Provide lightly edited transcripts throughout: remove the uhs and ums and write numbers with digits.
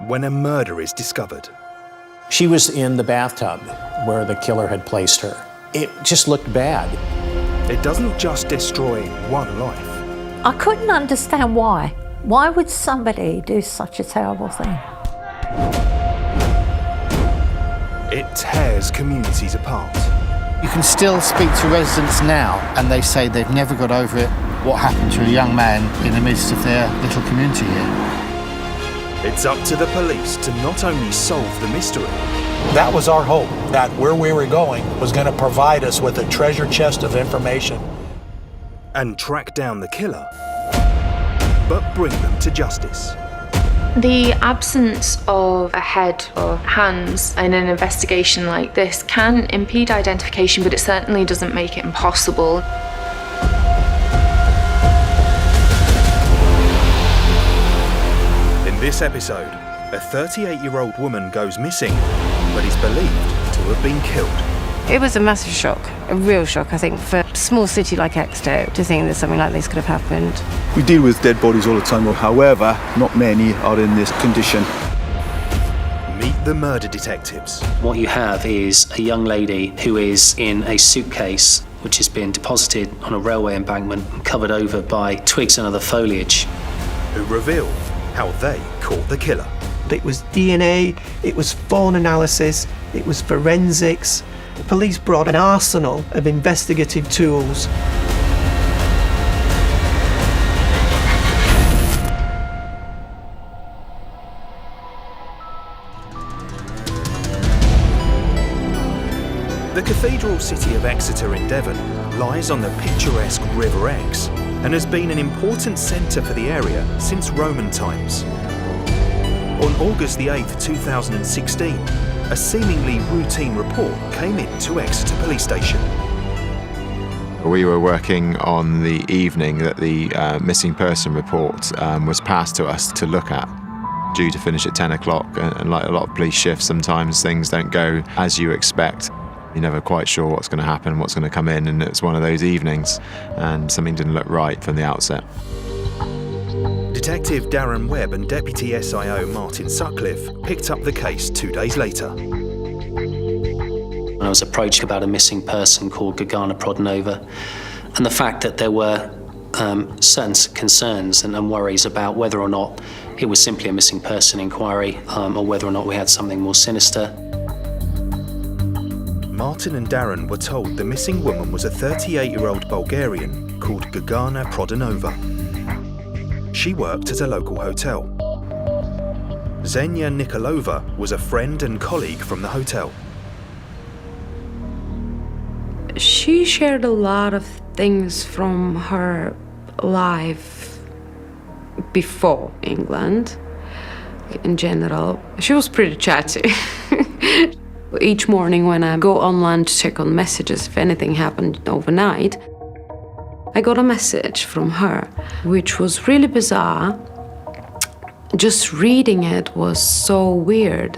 when a murder is discovered. She was in the bathtub where the killer had placed her. It just looked bad. It doesn't just destroy one life. I couldn't understand why. Why would somebody do such a terrible thing? It tears communities apart. You can still speak to residents now, and they say they've never got over it, what happened to a young man in the midst of their little community here. It's up to the police to not only solve the mystery. That was our hope, that where we were going was going to provide us with a treasure chest of information. And track down the killer, but bring them to justice. The absence of a head or hands in an investigation like this can impede identification, but it certainly doesn't make it impossible. In this episode, a 38-year-old woman goes missing, but is believed to have been killed. It was a massive shock, a real shock, I think, for a small city like Exeter to think that something like this could have happened. We deal with dead bodies all the time, however, not many are in this condition. Meet the murder detectives. What you have is a young lady who is in a suitcase which has been deposited on a railway embankment and covered over by twigs and other foliage. Who reveal how they caught the killer. It was DNA, it was phone analysis, it was forensics. The police brought an arsenal of investigative tools. The cathedral city of Exeter in Devon lies on the picturesque River Exe and has been an important centre for the area since Roman times. On August the 8th, 2016, a seemingly routine report came in to Exeter Police Station. We were working on the evening that the missing person report was passed to us to look at, due to finish at 10 o'clock, and like a lot of police shifts, sometimes things don't go as you expect. You're never quite sure what's going to happen, what's going to come in, and it's one of those evenings, and something didn't look right from the outset. Detective Darren Webb and Deputy SIO Martin Sutcliffe picked up the case 2 days later. I was approached about a missing person called Gergana Prodanova, and the fact that there were certain concerns and worries about whether or not it was simply a missing person inquiry or whether or not we had something more sinister. Martin and Darren were told the missing woman was a 38-year-old Bulgarian called Gergana Prodanova. She worked at a local hotel. Xenia Nikolova was a friend and colleague from the hotel. She shared a lot of things from her life before England. In general, she was pretty chatty. Each morning when I go online to check on messages, if anything happened overnight, I got a message from her, which was really bizarre. Just reading it was so weird.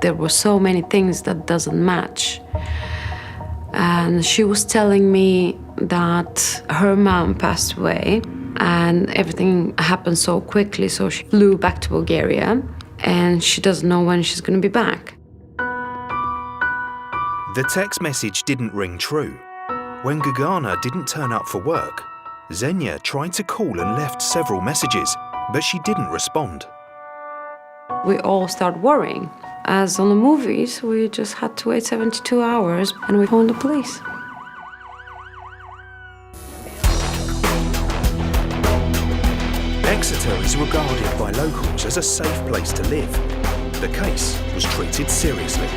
There were so many things that doesn't match. And she was telling me that her mom passed away and everything happened so quickly, so she flew back to Bulgaria and she doesn't know when she's going to be back. The text message didn't ring true. When Gergana didn't turn up for work, Xenia tried to call and left several messages, but she didn't respond. We all started worrying. As on the movies, we just had to wait 72 hours and we phoned the police. Exeter is regarded by locals as a safe place to live. The case was treated seriously.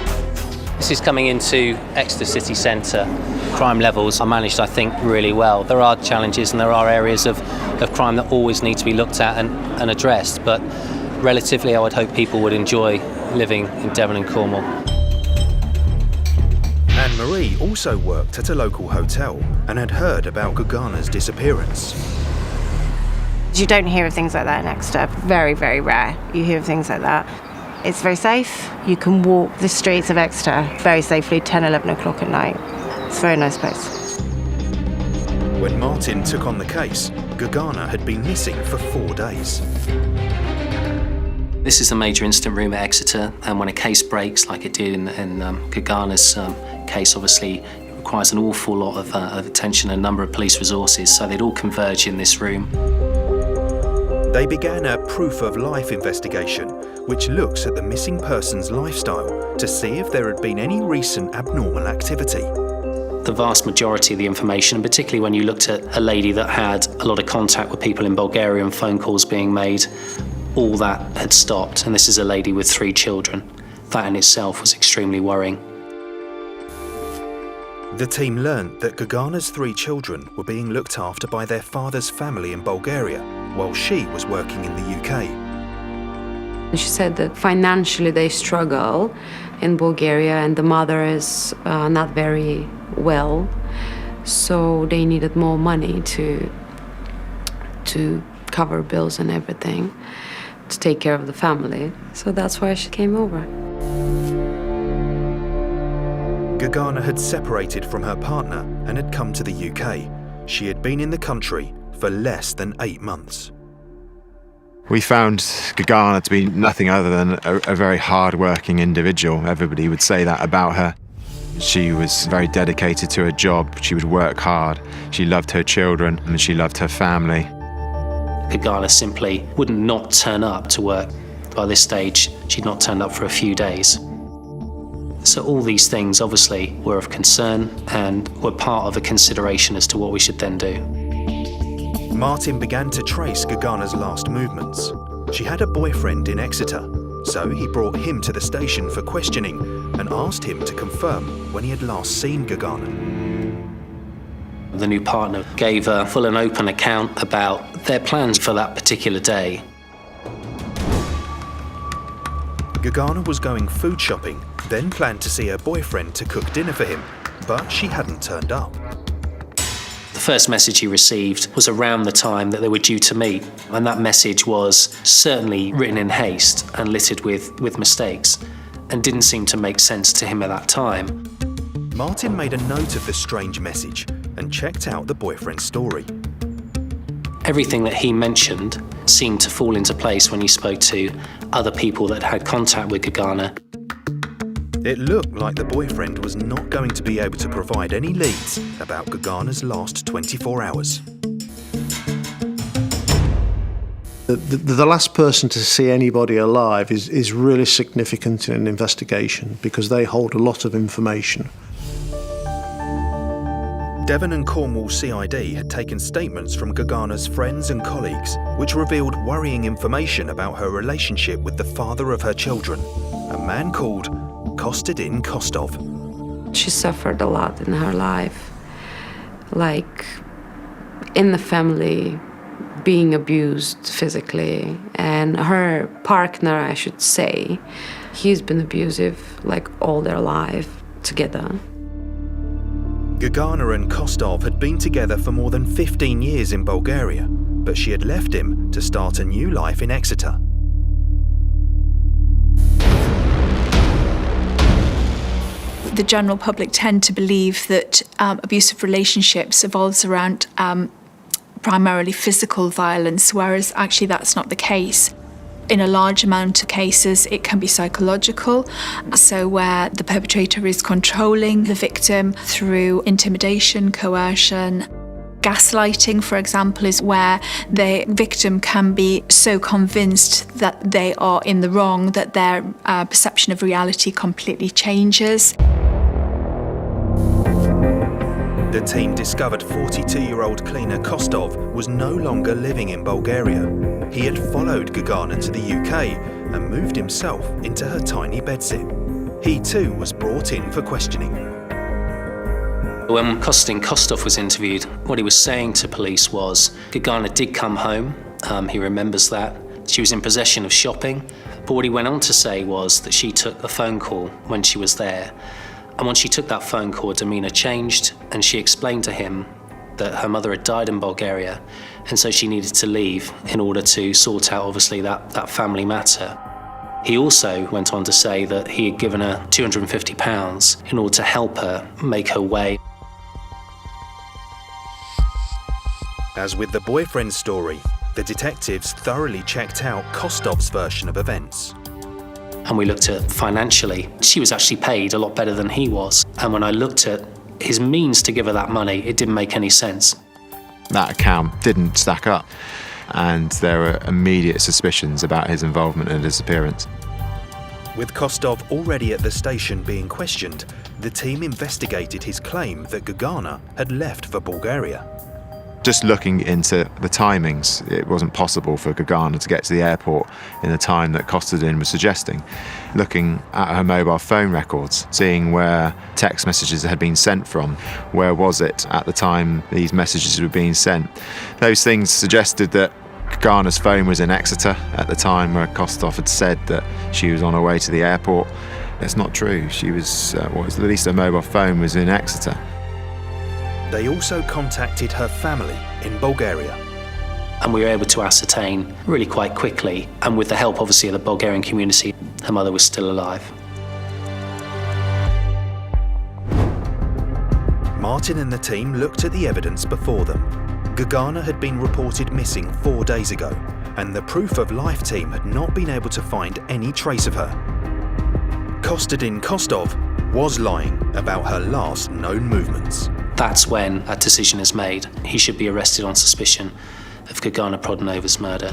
This is coming into Exeter city centre. Crime levels are managed, I think, really well. There are challenges and there are areas of crime that always need to be looked at and addressed, but relatively I would hope people would enjoy living in Devon and Cornwall. Anne-Marie also worked at a local hotel and had heard about Gergana's disappearance. You don't hear of things like that in Exeter. Very, very rare you hear of things like that. It's very safe. You can walk the streets of Exeter very safely 10, 11 o'clock at night. It's a very nice place. When Martin took on the case, Gergana had been missing for 4 days. This is the major incident room at Exeter, and when a case breaks, like it did in Gergana's case, obviously it requires an awful lot of attention and a number of police resources, so they'd all converge in this room. They began a proof of life investigation, which looks at the missing person's lifestyle to see if there had been any recent abnormal activity. The vast majority of the information, and particularly when you looked at a lady that had a lot of contact with people in Bulgaria and phone calls being made, all that had stopped, and this is a lady with 3 children. That in itself was extremely worrying. The team learned that Gergana's 3 children were being looked after by their father's family in Bulgaria, while she was working in the UK. She said that financially they struggle in Bulgaria and the mother is not very well, so they needed more money to cover bills and everything, to take care of the family. So that's why she came over. Gergana had separated from her partner and had come to the UK. She had been in the country for less than 8 months. We found Gergana to be nothing other than a very hard-working individual. Everybody would say that about her. She was very dedicated to her job. She would work hard. She loved her children and she loved her family. Gergana simply wouldn't not turn up to work. By this stage, she'd not turned up for a few days. So all these things obviously were of concern and were part of a consideration as to what we should then do. Martin began to trace Gergana's last movements. She had a boyfriend in Exeter, so he brought him to the station for questioning and asked him to confirm when he had last seen Gergana. The new partner gave a full and open account about their plans for that particular day. Gergana was going food shopping, then planned to see her boyfriend to cook dinner for him, but she hadn't turned up. The first message he received was around the time that they were due to meet, and that message was certainly written in haste and littered with mistakes, and didn't seem to make sense to him at that time. Martin made a note of the strange message and checked out the boyfriend's story. Everything that he mentioned seemed to fall into place when he spoke to other people that had contact with Gergana. It looked like the boyfriend was not going to be able to provide any leads about Gergana's last 24 hours. The last person to see anybody alive is really significant in an investigation because they hold a lot of information. Devon and Cornwall CID had taken statements from Gergana's friends and colleagues, which revealed worrying information about her relationship with the father of her children, a man called Kostadin Kostov. She suffered a lot in her life, like in the family, being abused physically, and her partner, I should say, he's been abusive like all their life together. Gergana and Kostov had been together for more than 15 years in Bulgaria, but she had left him to start a new life in Exeter. The general public tend to believe that abusive relationships evolves around primarily physical violence, whereas actually that's not the case. In a large amount of cases, it can be psychological, so where the perpetrator is controlling the victim through intimidation, coercion. Gaslighting, for example, is where the victim can be so convinced that they are in the wrong that their perception of reality completely changes. The team discovered 42-year-old cleaner Kostov was no longer living in Bulgaria. He had followed Gergana to the UK and moved himself into her tiny bedsit. He too was brought in for questioning. When Kostadin Kostov was interviewed, what he was saying to police was Gergana did come home, he remembers that. She was in possession of shopping, but what he went on to say was that she took a phone call when she was there. And when she took that phone call, her demeanour changed, and she explained to him that her mother had died in Bulgaria, and so she needed to leave in order to sort out, obviously, that family matter. He also went on to say that he had given her £250 in order to help her make her way. As with the boyfriend's story, The detectives thoroughly checked out Kostov's version of events. And we looked at financially. She was actually paid a lot better than he was. And when I looked at his means to give her that money, it didn't make any sense. That account didn't stack up, and there were immediate suspicions about his involvement in the disappearance. With Kostov already at the station being questioned, the team investigated his claim that Gergana had left for Bulgaria. Just looking into the timings, it wasn't possible for Gergana to get to the airport in the time that Kostadin was suggesting. Looking at her mobile phone records, seeing where text messages had been sent from, where was it at the time these messages were being sent. Those things suggested that Gergana's phone was in Exeter at the time where Kostov had said that she was on her way to the airport. It's not true. She was, at least her mobile phone was in Exeter. They also contacted her family in Bulgaria. And we were able to ascertain really quite quickly, and with the help obviously of the Bulgarian community, her mother was still alive. Martin and the team looked at the evidence before them. Gergana had been reported missing 4 days ago, and the Proof of Life team had not been able to find any trace of her. Kostadin Kostov was lying about her last known movements. That's when a decision is made. He should be arrested on suspicion of Gergana Prodanova's murder.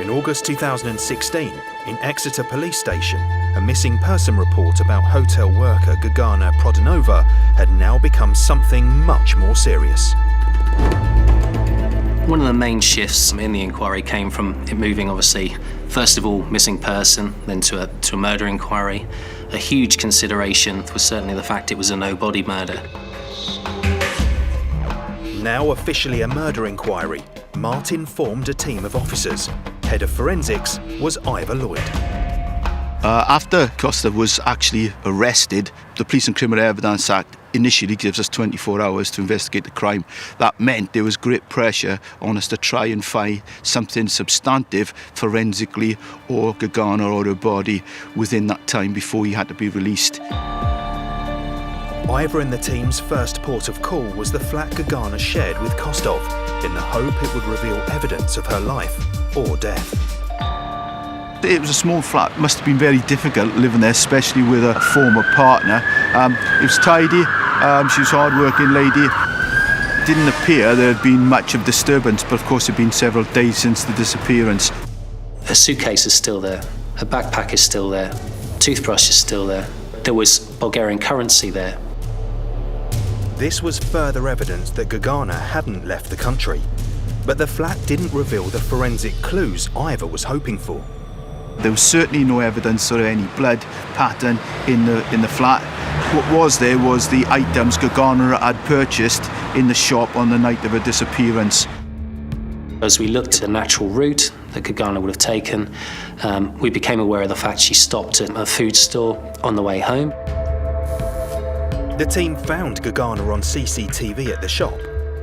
In August 2016, in Exeter Police Station, a missing person report about hotel worker Gergana Prodanova had now become something much more serious. One of the main shifts in the inquiry came from it moving, obviously, first of all, missing person, then to a murder inquiry. A huge consideration was certainly the fact it was a no-body murder. Now officially a murder inquiry, Martin formed a team of officers. Head of forensics was Ivor Lloyd. After Kostov was actually arrested, the Police and Criminal Evidence Act initially gives us 24 hours to investigate the crime. That meant there was great pressure on us to try and find something substantive forensically or Gergana or her body within that time before he had to be released. Ivor and the team's first port of call was the flat Gergana shared with Kostov, in the hope it would reveal evidence of her life or death. It was a small flat. It must have been very difficult living there, especially with a former partner. It was tidy. She was a hard-working lady. It didn't appear there had been much of disturbance, but of course it had been several days since the disappearance. Her suitcase is still there. Her backpack is still there. Toothbrush is still there. There was Bulgarian currency there. This was further evidence that Gergana hadn't left the country. But the flat didn't reveal the forensic clues Ivor was hoping for. There was certainly no evidence of any blood pattern in the flat. What was there was the items Gergana had purchased in the shop on the night of her disappearance. As we looked at the natural route that Gergana would have taken, we became aware of the fact she stopped at a food store on the way home. The team found Gergana on CCTV at the shop.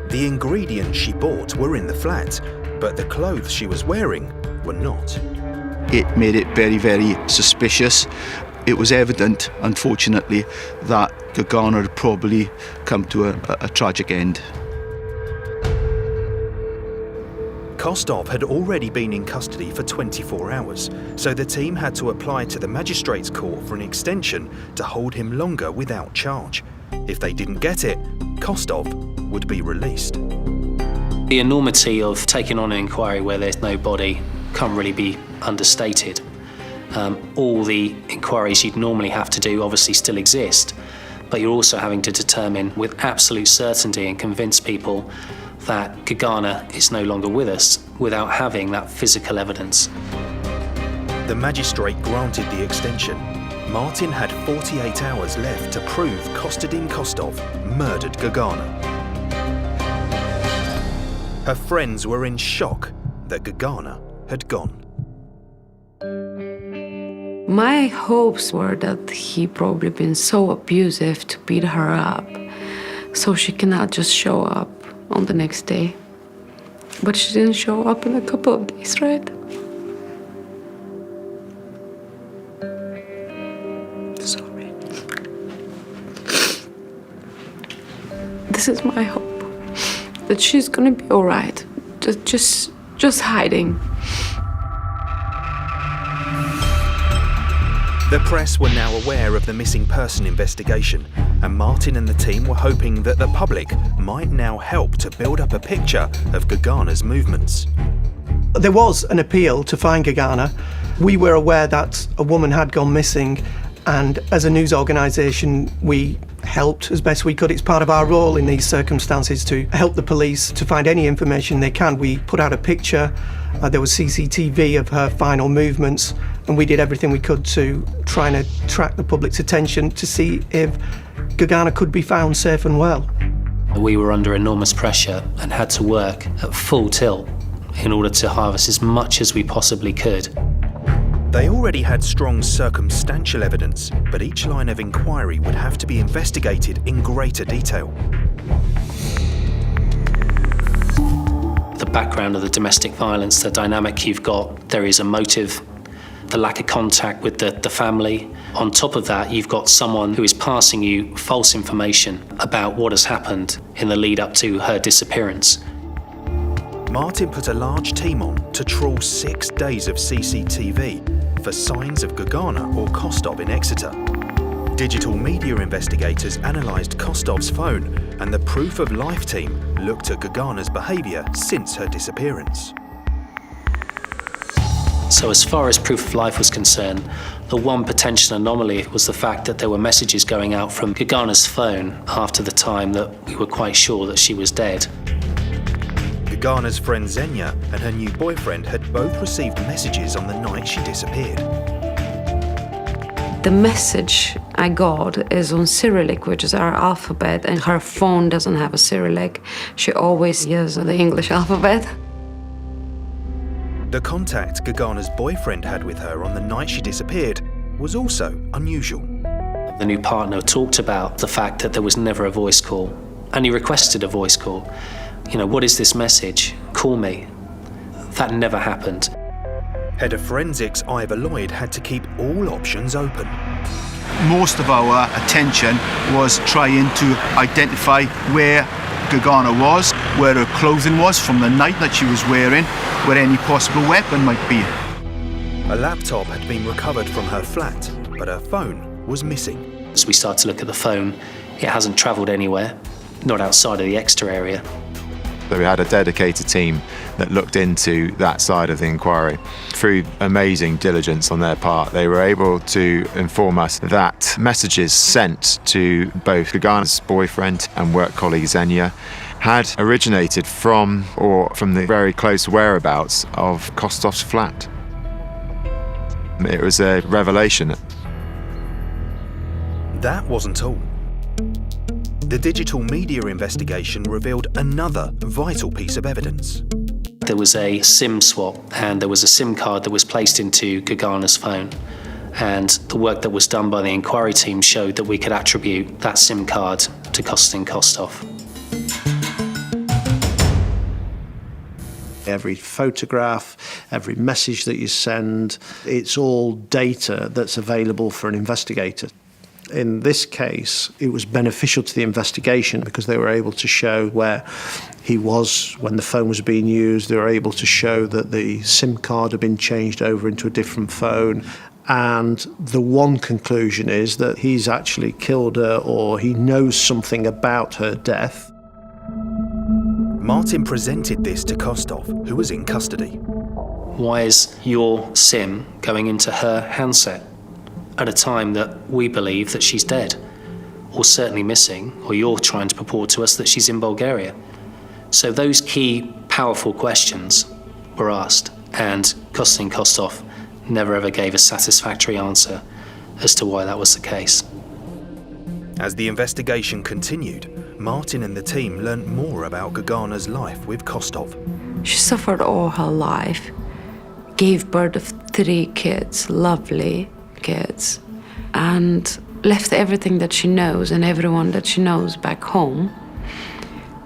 The ingredients she bought were in the flat, but the clothes she was wearing were not. It made it very, very suspicious. It was evident, unfortunately, that Gergana had probably come to a tragic end. Kostov had already been in custody for 24 hours, so the team had to apply to the magistrates' court for an extension to hold him longer without charge. If they didn't get it, Kostov would be released. The enormity of taking on an inquiry where there's no body can't really be understated. All the inquiries you'd normally have to do obviously still exist, but you're also having to determine with absolute certainty and convince people that Gergana is no longer with us without having that physical evidence. The magistrate granted the extension. Martin had 48 hours left to prove Kostadin Kostov murdered Gergana. Her friends were in shock that Gergana had gone. My hopes were that he probably been so abusive to beat her up, so she cannot just show up on the next day. But she didn't show up in a couple of days, right? So This is my hope, that she's gonna be all right, just hiding. The press were now aware of the missing person investigation, and Martin and the team were hoping that the public might now help to build up a picture of Gergana's movements. There was an appeal to find Gergana. We were aware that a woman had gone missing, and as a news organisation, we helped as best we could. It's part of our role in these circumstances to help the police to find any information they can. We put out a picture, there was CCTV of her final movements, and we did everything we could to try and attract the public's attention to see if Gergana could be found safe and well. We were under enormous pressure and had to work at full tilt in order to harvest as much as we possibly could. They already had strong circumstantial evidence, but each line of inquiry would have to be investigated in greater detail. The background of the domestic violence, the dynamic you've got, there is a motive, the lack of contact with the family. On top of that, you've got someone who is passing you false information about what has happened in the lead up to her disappearance. Martin put a large team on to trawl 6 days of CCTV for signs of Gergana or Kostov in Exeter. Digital media investigators analysed Kostov's phone, and the Proof of Life team looked at Gergana's behaviour since her disappearance. So as far as Proof of Life was concerned, the one potential anomaly was the fact that there were messages going out from Gergana's phone after the time that we were quite sure that she was dead. Gergana's friend Xenia and her new boyfriend had both received messages on the night she disappeared. The message I got is on Cyrillic, which is our alphabet, and her phone doesn't have a Cyrillic. She always uses the English alphabet. The contact Gergana's boyfriend had with her on the night she disappeared was also unusual. The new partner talked about the fact that there was never a voice call, and he requested a voice call. You know, what is this message? Call me. That never happened. Head of Forensics Ivor Lloyd had to keep all options open. Most of our attention was trying to identify where Gergana was, where her clothing was from the night that she was wearing, where any possible weapon might be. A laptop had been recovered from her flat, but her phone was missing. As we start to look at the phone, it hasn't travelled anywhere, not outside of the Exeter area. So we had a dedicated team that looked into that side of the inquiry. Through amazing diligence on their part, they were able to inform us that messages sent to both Gergana's boyfriend and work colleague Xenia had originated from the very close whereabouts of Kostov's flat. It was a revelation. That wasn't all. The digital media investigation revealed another vital piece of evidence. There was a SIM swap, and there was a SIM card that was placed into Gergana's phone. And the work that was done by the inquiry team showed that we could attribute that SIM card to Kostadin Kostov. Every photograph, every message that you send, it's all data that's available for an investigator. In this case, it was beneficial to the investigation because they were able to show where he was when the phone was being used. They were able to show that the SIM card had been changed over into a different phone. And the one conclusion is that he's actually killed her, or he knows something about her death. Martin presented this to Kostov, who was in custody. Why is your SIM going into her handset at a time that we believe that she's dead, or certainly missing, or you're trying to purport to us that she's in Bulgaria? So those key, powerful questions were asked, and Kostadin Kostov never ever gave a satisfactory answer as to why that was the case. As the investigation continued, Martin and the team learnt more about Gergana's life with Kostov. She suffered all her life, gave birth of 3 kids, lovely kids, and left everything that she knows and everyone that she knows back home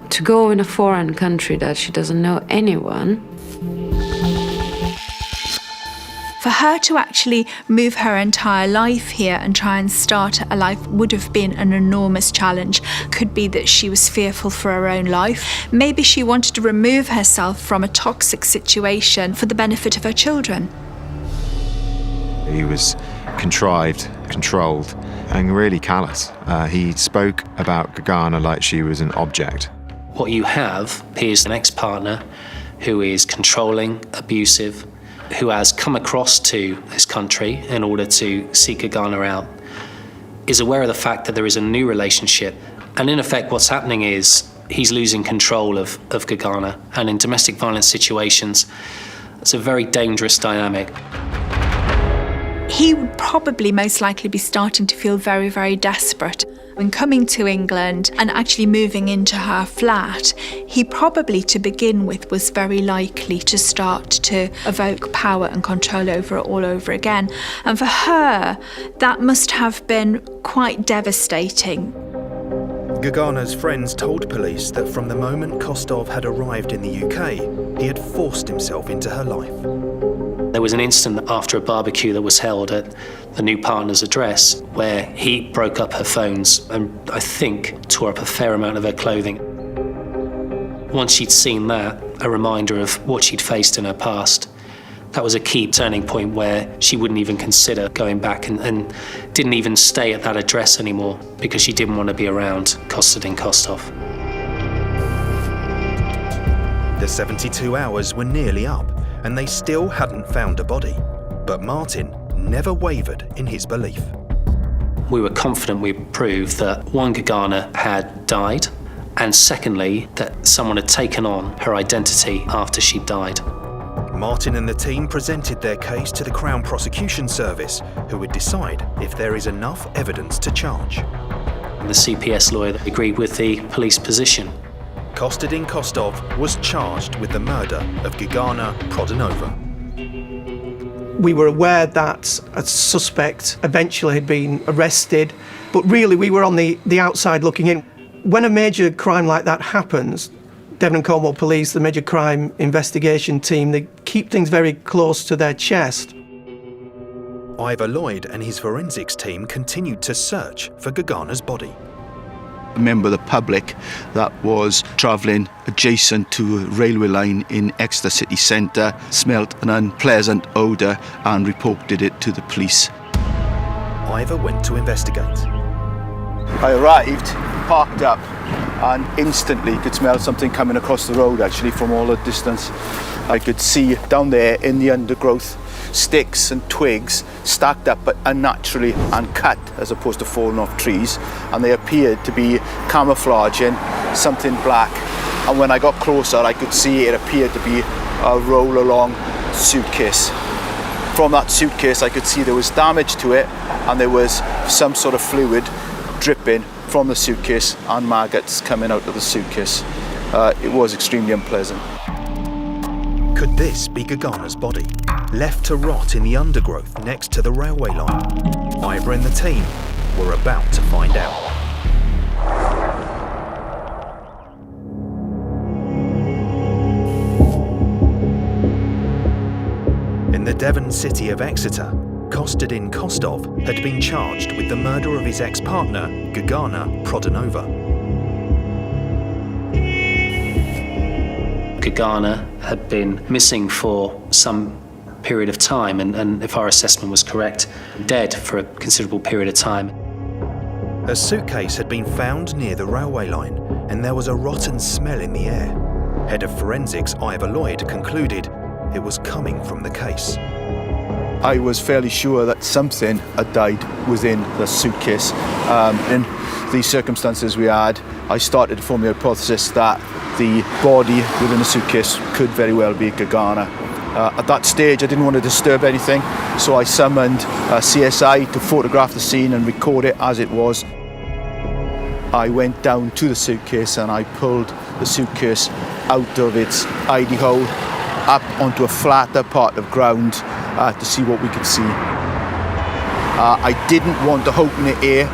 to go in a foreign country that she doesn't know anyone. For her to actually move her entire life here and try and start a life would have been an enormous challenge. Could be that she was fearful for her own life. Maybe she wanted to remove herself from a toxic situation for the benefit of her children. He was contrived, controlled, and really callous. He spoke about Gergana like she was an object. What you have is an ex-partner who is controlling, abusive, who has come across to this country in order to seek Gergana out, is aware of the fact that there is a new relationship. And in effect, what's happening is he's losing control of Gergana. And in domestic violence situations, it's a very dangerous dynamic. He would probably most likely be starting to feel very, very desperate. When coming to England and actually moving into her flat, he probably, to begin with, was very likely to start to evoke power and control over it all over again. And for her, that must have been quite devastating. Gergana's friends told police that from the moment Kostov had arrived in the UK, he had forced himself into her life. There was an incident after a barbecue that was held at the new partner's address where he broke up her phones and I think tore up a fair amount of her clothing. Once she'd seen that, a reminder of what she'd faced in her past, that was a key turning point where she wouldn't even consider going back and didn't even stay at that address anymore because she didn't want to be around Kostadin Kostov. The 72 hours were nearly up and they still hadn't found a body. But Martin never wavered in his belief. We were confident we'd proved that one, Gergana had died, and secondly, that someone had taken on her identity after she died. Martin and the team presented their case to the Crown Prosecution Service, who would decide if there is enough evidence to charge. The CPS lawyer agreed with the police position. Kostadin Kostov was charged with the murder of Gergana Prodanova. We were aware that a suspect eventually had been arrested, but really we were on the outside looking in. When a major crime like that happens, Devon and Cornwall Police, the major crime investigation team, they keep things very close to their chest. Ivor Lloyd and his forensics team continued to search for Gergana's body. A member of the public that was travelling adjacent to a railway line in Exeter city centre smelt an unpleasant odour and reported it to the police. Ivor went to investigate. I arrived, parked up, and instantly could smell something coming across the road actually from all the distance. I could see down there in the undergrowth sticks and twigs stacked up but unnaturally and cut as opposed to falling off trees, and they appeared to be camouflaging something black. And when I got closer I could see it appeared to be a roll-along suitcase. From that suitcase I could see there was damage to it and there was some sort of fluid dripping from the suitcase and maggots coming out of the suitcase. It was extremely unpleasant. Could this be Gergana's body, left to rot in the undergrowth next to the railway line? Ivor and the team were about to find out. In the Devon city of Exeter, Kostadin Kostov had been charged with the murder of his ex-partner, Gergana Prodanova. Gergana had been missing for some period of time, and if our assessment was correct, dead for a considerable period of time. A suitcase had been found near the railway line, and there was a rotten smell in the air. Head of Forensics Ivor Lloyd concluded it was coming from the case. I was fairly sure that something had died within the suitcase. In the circumstances we had, I started to form the hypothesis that the body within the suitcase could very well be Gergana. At that stage, I didn't want to disturb anything, so I summoned CSI to photograph the scene and record it as it was. I went down to the suitcase and I pulled the suitcase out of its hidey hole up onto a flatter part of ground to see what we could see. I didn't want to open it air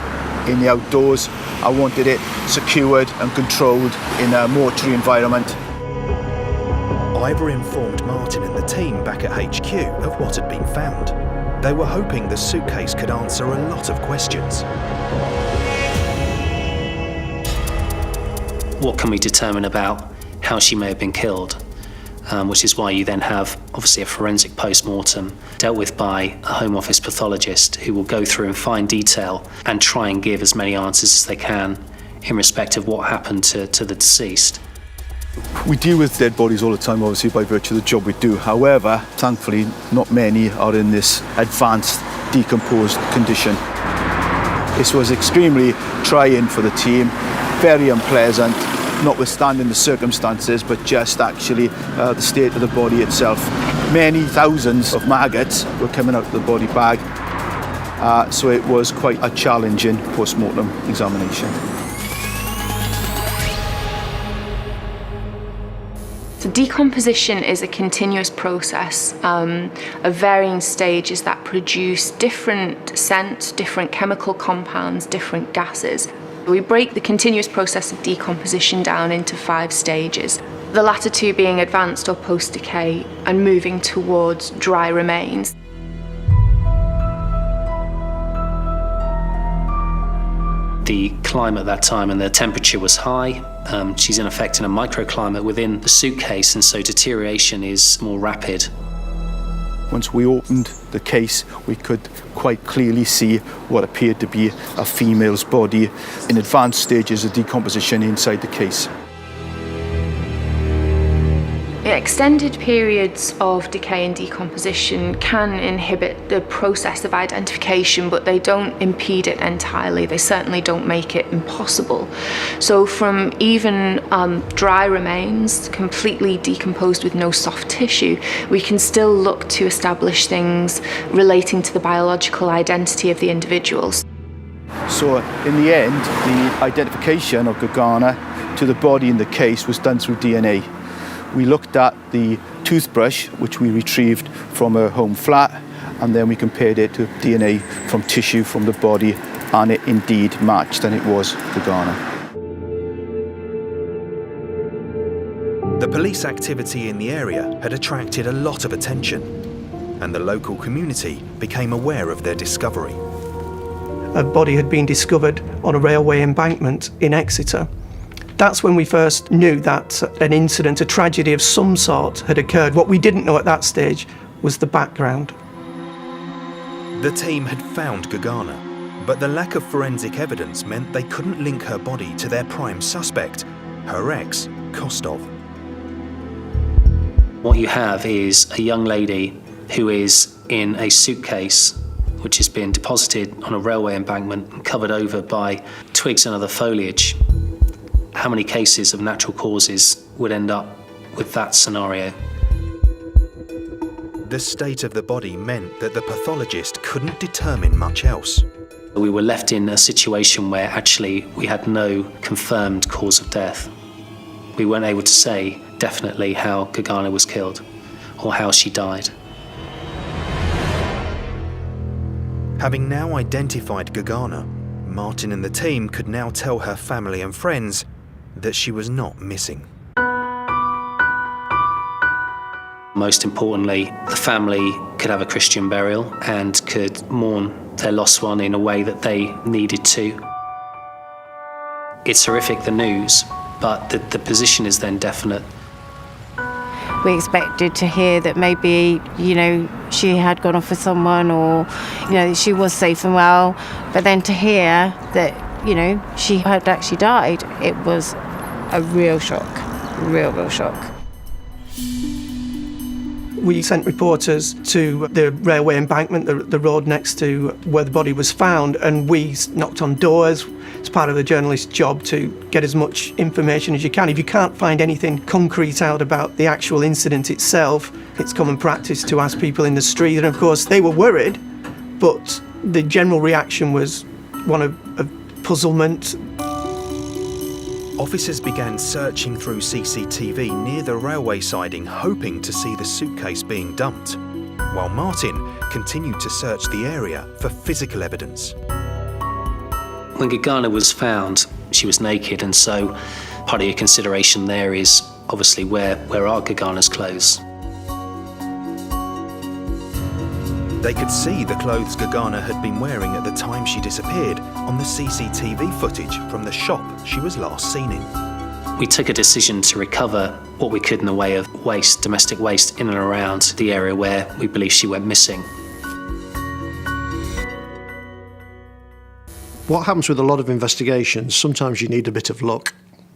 in the outdoors. I wanted it secured and controlled in a mortuary environment. Ivor informed Martin and the team back at HQ of what had been found. They were hoping the suitcase could answer a lot of questions. What can we determine about how she may have been killed? Which is why you then have, obviously, a forensic post-mortem dealt with by a Home Office pathologist who will go through and find detail and try and give as many answers as they can in respect of what happened to the deceased. We deal with dead bodies all the time, obviously, by virtue of the job we do. However, thankfully, not many are in this advanced, decomposed condition. This was extremely trying for the team, very unpleasant, notwithstanding the circumstances, but just actually the state of the body itself. Many thousands of maggots were coming out of the body bag, so it was quite a challenging post-mortem examination. So decomposition is a continuous process of varying stages that produce different scents, different chemical compounds, different gases. We break the continuous process of decomposition down into 5 stages, the latter 2 being advanced or post-decay and moving towards dry remains. The climate at that time and the temperature was high. She's in effect in a microclimate within the suitcase, and so deterioration is more rapid. Once we opened the case, we could quite clearly see what appeared to be a female's body in advanced stages of decomposition inside the case. Extended periods of decay and decomposition can inhibit the process of identification, but they don't impede it entirely. They certainly don't make it impossible. So from even dry remains, completely decomposed with no soft tissue, we can still look to establish things relating to the biological identity of the individuals. So in the end, the identification of Gergana to the body in the case was done through DNA. We looked at the toothbrush, which we retrieved from her home flat, and then we compared it to DNA from tissue from the body, and it indeed matched, and it was Gergana. The police activity in the area had attracted a lot of attention, and the local community became aware of their discovery. A body had been discovered on a railway embankment in Exeter. That's when we first knew that an incident, a tragedy of some sort had occurred. What we didn't know at that stage was the background. The team had found Gergana, but the lack of forensic evidence meant they couldn't link her body to their prime suspect, her ex, Kostov. What you have is a young lady who is in a suitcase which has been deposited on a railway embankment and covered over by twigs and other foliage. How many cases of natural causes would end up with that scenario? The state of the body meant that the pathologist couldn't determine much else. We were left in a situation where actually we had no confirmed cause of death. We weren't able to say definitely how Gergana was killed or how she died. Having now identified Gergana, Martin and the team could now tell her family and friends that she was not missing. Most importantly, the family could have a Christian burial and could mourn their lost one in a way that they needed to. It's horrific, the news, but the position is then definite. We expected to hear that maybe, she had gone off with someone or, she was safe and well. But then to hear that, she had actually died, it was a real shock, real shock. We sent reporters to the railway embankment, the road next to where the body was found, and we knocked on doors. It's part of the journalist's job to get as much information as you can. If you can't find anything concrete out about the actual incident itself, it's common practice to ask people in the street. And of course, they were worried, but the general reaction was one of puzzlement. Officers began searching through CCTV near the railway siding, hoping to see the suitcase being dumped, while Martin continued to search the area for physical evidence. When Gergana was found, she was naked, and so part of your consideration there is obviously where are Gergana's clothes? They could see the clothes Gergana had been wearing at the time she disappeared on the CCTV footage from the shop she was last seen in. We took a decision to recover what we could in the way of waste, domestic waste, in and around the area where we believe she went missing. What happens with a lot of investigations, sometimes you need a bit of luck.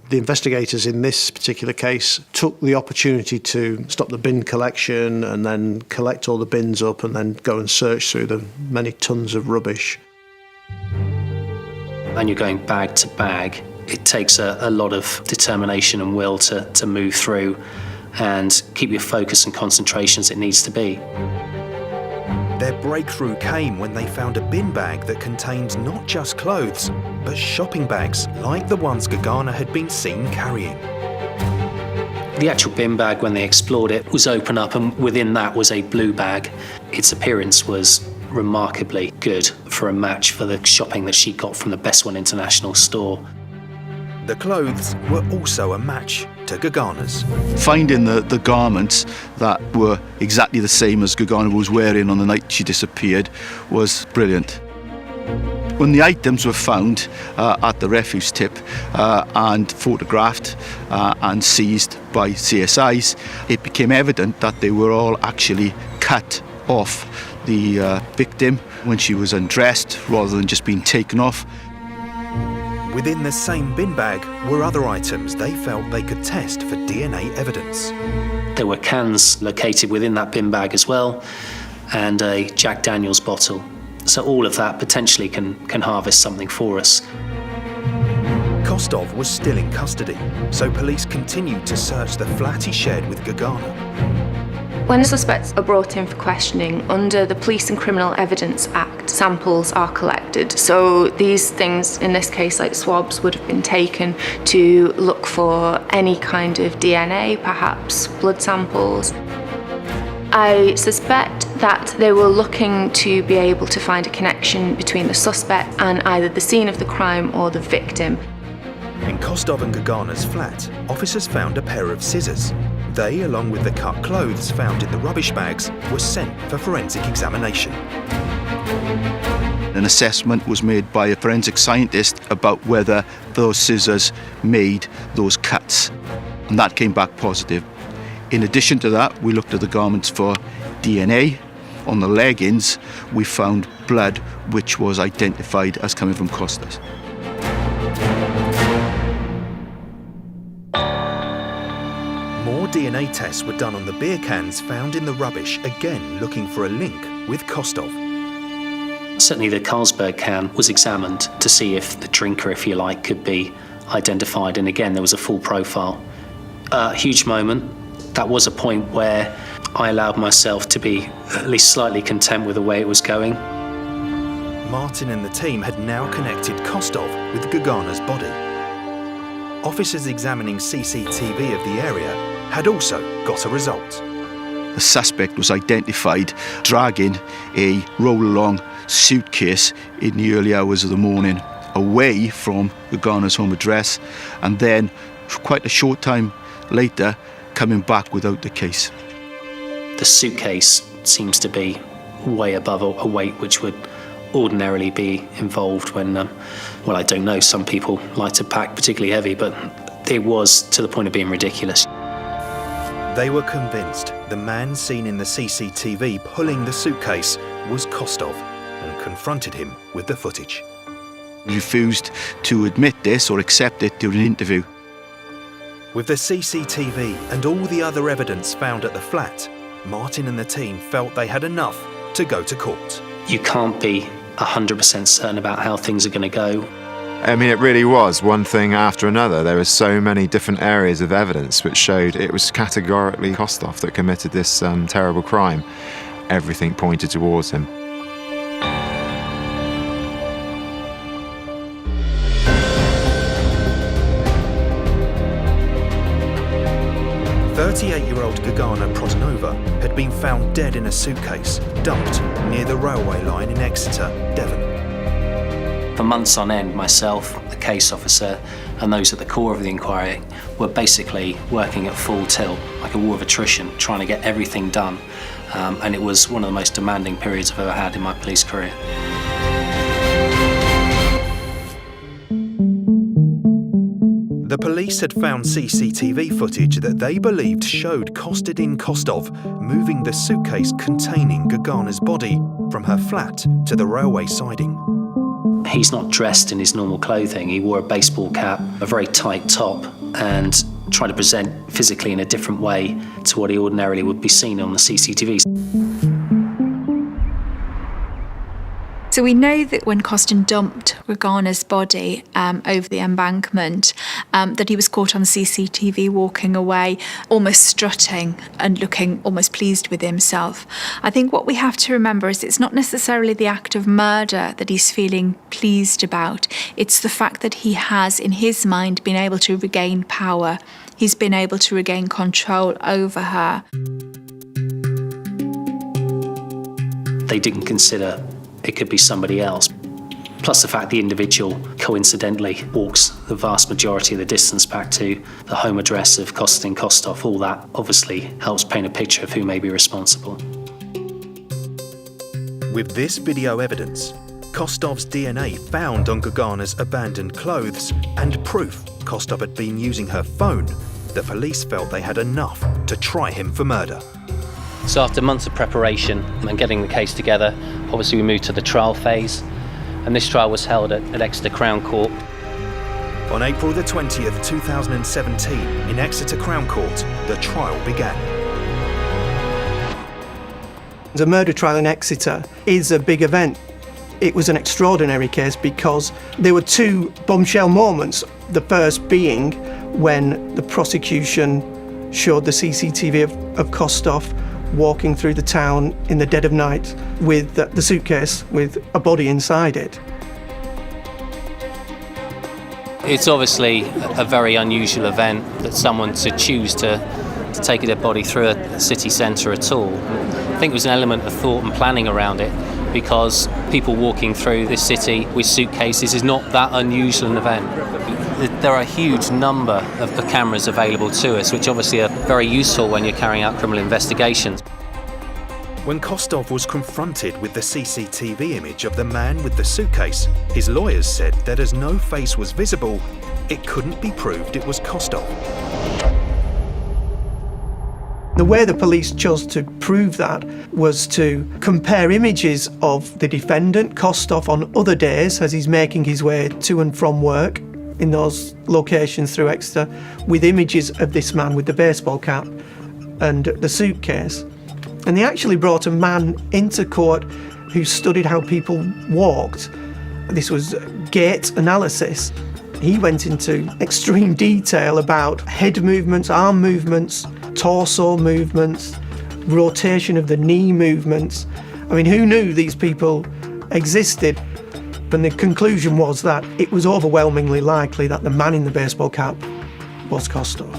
The investigators in this particular case took the opportunity to stop the bin collection and then collect all the bins up and then go and search through the many tons of rubbish. And you're going bag to bag. It takes a lot of determination and will to move through and keep your focus and concentration as it needs to be. Their breakthrough came when they found a bin bag that contained not just clothes, but shopping bags like the ones Gergana had been seen carrying. The actual bin bag, when they explored it, was open up, and within that was a blue bag. Its appearance was remarkably good for a match for the shopping that she got from the Best One International store. The clothes were also a match to Gergana's. Finding the garments that were exactly the same as Gergana was wearing on the night she disappeared was brilliant. When the items were found at the refuse tip and photographed and seized by CSIs, it became evident that they were all actually cut off the victim when she was undressed rather than just being taken off. Within the same bin bag were other items they felt they could test for DNA evidence. There were cans located within that bin bag as well, and a Jack Daniels bottle. So all of that potentially can harvest something for us. Kostov was still in custody, so police continued to search the flat he shared with Gergana. When suspects are brought in for questioning, under the Police and Criminal Evidence Act, samples are collected. So these things, in this case like swabs, would have been taken to look for any kind of DNA, perhaps blood samples. I suspect that they were looking to be able to find a connection between the suspect and either the scene of the crime or the victim. In Kostov and Gergana's flat, officers found a pair of scissors. They, along with the cut clothes found in the rubbish bags, were sent for forensic examination. An assessment was made by a forensic scientist about whether those scissors made those cuts, and that came back positive. In addition to that, we looked at the garments for DNA. On the leggings, we found blood which was identified as coming from Kostas. More DNA tests were done on the beer cans found in the rubbish, again looking for a link with Kostov. Certainly the Carlsberg can was examined to see if the drinker, if you like, could be identified, and again there was a full profile. A huge moment. That was a point where I allowed myself to be at least slightly content with the way it was going. Martin and the team had now connected Kostov with Gergana's body. Officers examining CCTV of the area had also got a result. The suspect was identified dragging a roll-along suitcase in the early hours of the morning away from Gergana's home address, and then quite a short time later coming back without the case. The suitcase seems to be way above a weight which would ordinarily be involved when, well, I don't know, some people like to pack particularly heavy, but it was to the point of being ridiculous. They were convinced the man seen in the CCTV pulling the suitcase was Kostov and confronted him with the footage. He refused to admit this or accept it during an interview. With the CCTV and all the other evidence found at the flat, Martin and the team felt they had enough to go to court. You can't be 100% certain about how things are going to go. I mean, it really was one thing after another. There were so many different areas of evidence which showed it was categorically Kostov that committed this terrible crime. Everything pointed towards him. "38-year-old Gergana Prodanova had been found dead in a suitcase, dumped near the railway line in Exeter, Devon. For months on end, myself, the case officer, and those at the core of the inquiry were basically working at full tilt, like a war of attrition, trying to get everything done. And it was one of the most demanding periods I've ever had in my police career. The police had found CCTV footage that they believed showed Kostadin Kostov moving the suitcase containing Gergana's body from her flat to the railway siding. He's not dressed in his normal clothing. He wore a baseball cap, a very tight top, and tried to present physically in a different way to what he ordinarily would be seen on the CCTV. So we know that when Kostadin dumped Gergana's body over the embankment, that he was caught on CCTV walking away, almost strutting and looking almost pleased with himself. I think what we have to remember is it's not necessarily the act of murder that he's feeling pleased about. It's the fact that he has, in his mind, been able to regain power. He's been able to regain control over her. They didn't consider it could be somebody else. Plus the fact the individual coincidentally walks the vast majority of the distance back to the home address of Kostadin Kostov. All that obviously helps paint a picture of who may be responsible. With this video evidence, Kostov's DNA found on Gergana's abandoned clothes and proof Kostov had been using her phone, the police felt they had enough to try him for murder. So after months of preparation and getting the case together, obviously we moved to the trial phase, and this trial was held at Exeter Crown Court. On April the 20th, 2017, in Exeter Crown Court, the trial began. The murder trial in Exeter is a big event. It was an extraordinary case because there were two bombshell moments. The first being when the prosecution showed the CCTV of Kostov walking through the town in the dead of night with the suitcase with a body inside it. It's obviously a very unusual event that someone to choose to take a dead body through a city centre at all. I think there was an element of thought and planning around it, because people walking through this city with suitcases is not that unusual an event. There are a huge number of cameras available to us, which obviously are very useful when you're carrying out criminal investigations. When Kostov was confronted with the CCTV image of the man with the suitcase, his lawyers said that as no face was visible, it couldn't be proved it was Kostov. The way the police chose to prove that was to compare images of the defendant, Kostov, on other days as he's making his way to and from work in those locations through Exeter, with images of this man with the baseball cap and the suitcase. And they actually brought a man into court who studied how people walked. This was gait analysis. He went into extreme detail about head movements, arm movements, torso movements, rotation of the knee movements. I mean, who knew these people existed? And the conclusion was that it was overwhelmingly likely that the man in the baseball cap was Kostov.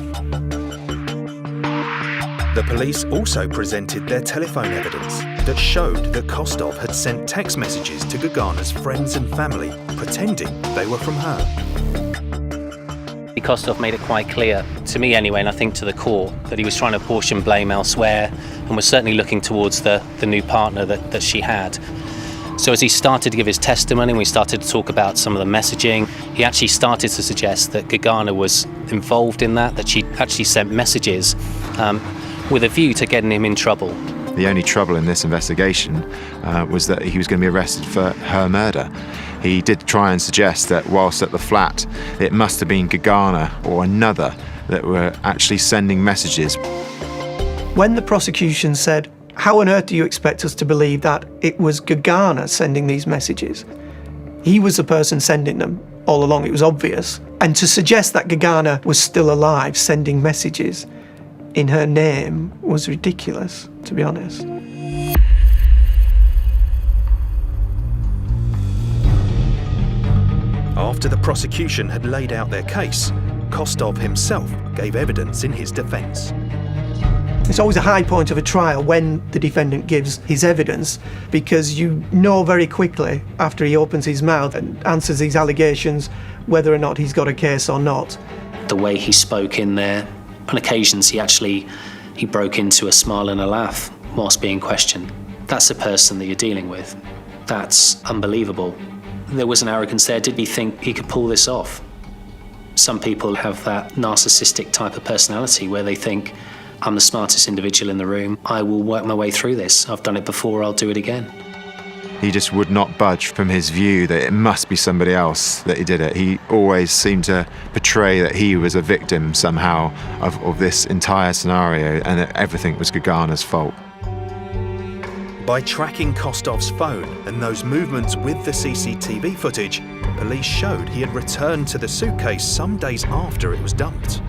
The police also presented their telephone evidence that showed that Kostov had sent text messages to Gergana's friends and family, pretending they were from her. Kostov made it quite clear, to me anyway, and I think to the court, that he was trying to apportion blame elsewhere and was certainly looking towards the new partner that she had. So as he started to give his testimony and we started to talk about some of the messaging, he actually started to suggest that Gergana was involved in that she actually sent messages with a view to getting him in trouble. The only trouble in this investigation was that he was going to be arrested for her murder. He did try and suggest that whilst at the flat, it must have been Gergana or another that were actually sending messages. When the prosecution said, "How on earth do you expect us to believe that it was Gergana sending these messages?" He was the person sending them all along, it was obvious. And to suggest that Gergana was still alive sending messages in her name was ridiculous, to be honest. After the prosecution had laid out their case, Kostov himself gave evidence in his defence. It's always a high point of a trial when the defendant gives his evidence, because you know very quickly after he opens his mouth and answers these allegations whether or not he's got a case or not. The way he spoke in there, on occasions he broke into a smile and a laugh whilst being questioned. That's the person that you're dealing with. That's unbelievable. There was an arrogance there. Did he think he could pull this off? Some people have that narcissistic type of personality where they think, I'm the smartest individual in the room. I will work my way through this. I've done it before, I'll do it again. He just would not budge from his view that it must be somebody else that he did it. He always seemed to portray that he was a victim somehow of this entire scenario and that everything was Gergana's fault. By tracking Kostov's phone and those movements with the CCTV footage, police showed he had returned to the suitcase some days after it was dumped.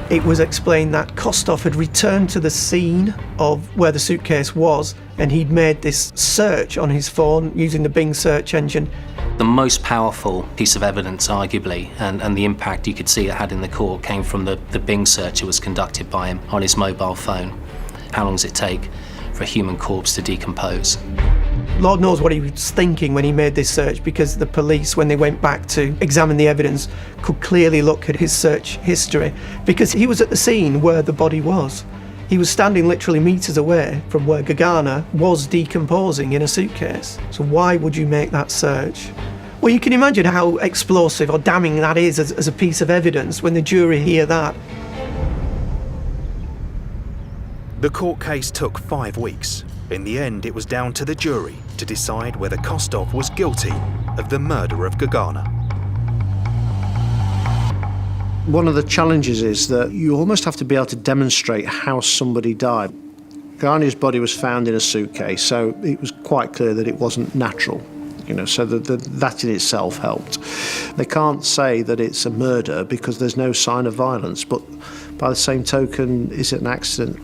It was explained that Kostov had returned to the scene of where the suitcase was, and he'd made this search on his phone using the Bing search engine. The most powerful piece of evidence, arguably, and the impact you could see it had in the court came from the Bing search that was conducted by him on his mobile phone. How long does it take for a human corpse to decompose? Lord knows what he was thinking when he made this search, because the police, when they went back to examine the evidence, could clearly look at his search history, because he was at the scene where the body was. He was standing literally metres away from where Gergana was decomposing in a suitcase. So why would you make that search? Well, you can imagine how explosive or damning that is as a piece of evidence when the jury hear that. The court case took 5 weeks. In the end, it was down to the jury to decide whether Kostov was guilty of the murder of Gergana. One of the challenges is that you almost have to be able to demonstrate how somebody died. Gergana's body was found in a suitcase, so it was quite clear that it wasn't natural. So that in itself helped. They can't say that it's a murder because there's no sign of violence, but by the same token, is it an accident?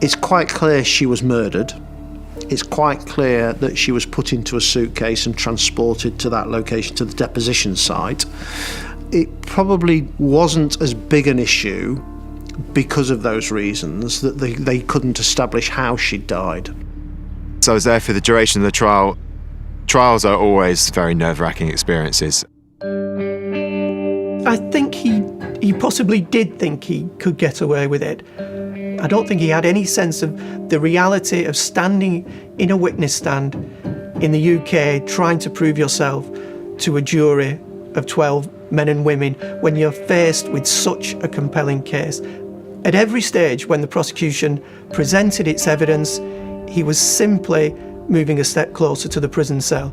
It's quite clear she was murdered. It's quite clear that she was put into a suitcase and transported to that location, to the deposition site. It probably wasn't as big an issue because of those reasons that they couldn't establish how she died. So I was there for the duration of the trial. Trials are always very nerve-wracking experiences. I think he possibly did think he could get away with it. I don't think he had any sense of the reality of standing in a witness stand in the UK trying to prove yourself to a jury of 12 men and women when you're faced with such a compelling case. At every stage when the prosecution presented its evidence, he was simply moving a step closer to the prison cell.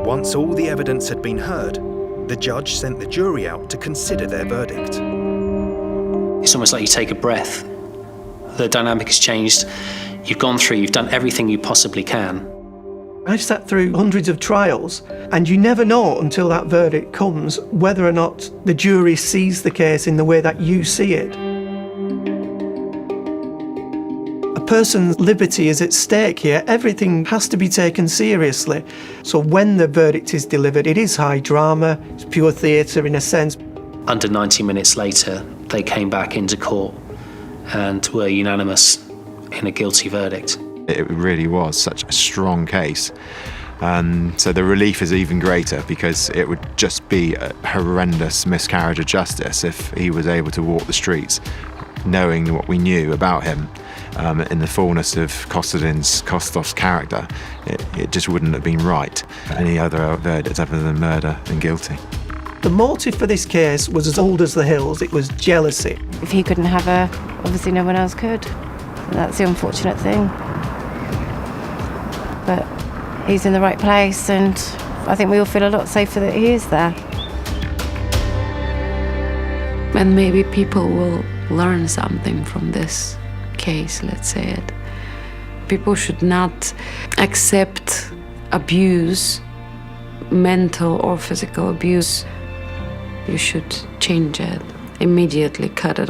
Once all the evidence had been heard, the judge sent the jury out to consider their verdict. It's almost like you take a breath. The dynamic has changed. You've gone through, you've done everything you possibly can. I've sat through hundreds of trials, and you never know until that verdict comes whether or not the jury sees the case in the way that you see it. A person's liberty is at stake here. Everything has to be taken seriously. So when the verdict is delivered, it is high drama, it's pure theatre in a sense. Under 90 minutes later, they came back into court and were unanimous in a guilty verdict. It really was such a strong case. So the relief is even greater because it would just be a horrendous miscarriage of justice if he was able to walk the streets knowing what we knew about him in the fullness of Kostadin Kostov's character. It just wouldn't have been right. Any other verdict other than murder and guilty. The motive for this case was as old as the hills. It was jealousy. If he couldn't have her, obviously no one else could. And that's the unfortunate thing. But he's in the right place, and I think we all feel a lot safer that he is there. And maybe people will learn something from this case, let's say it. People should not accept abuse, mental or physical abuse. You should change it, immediately cut it off.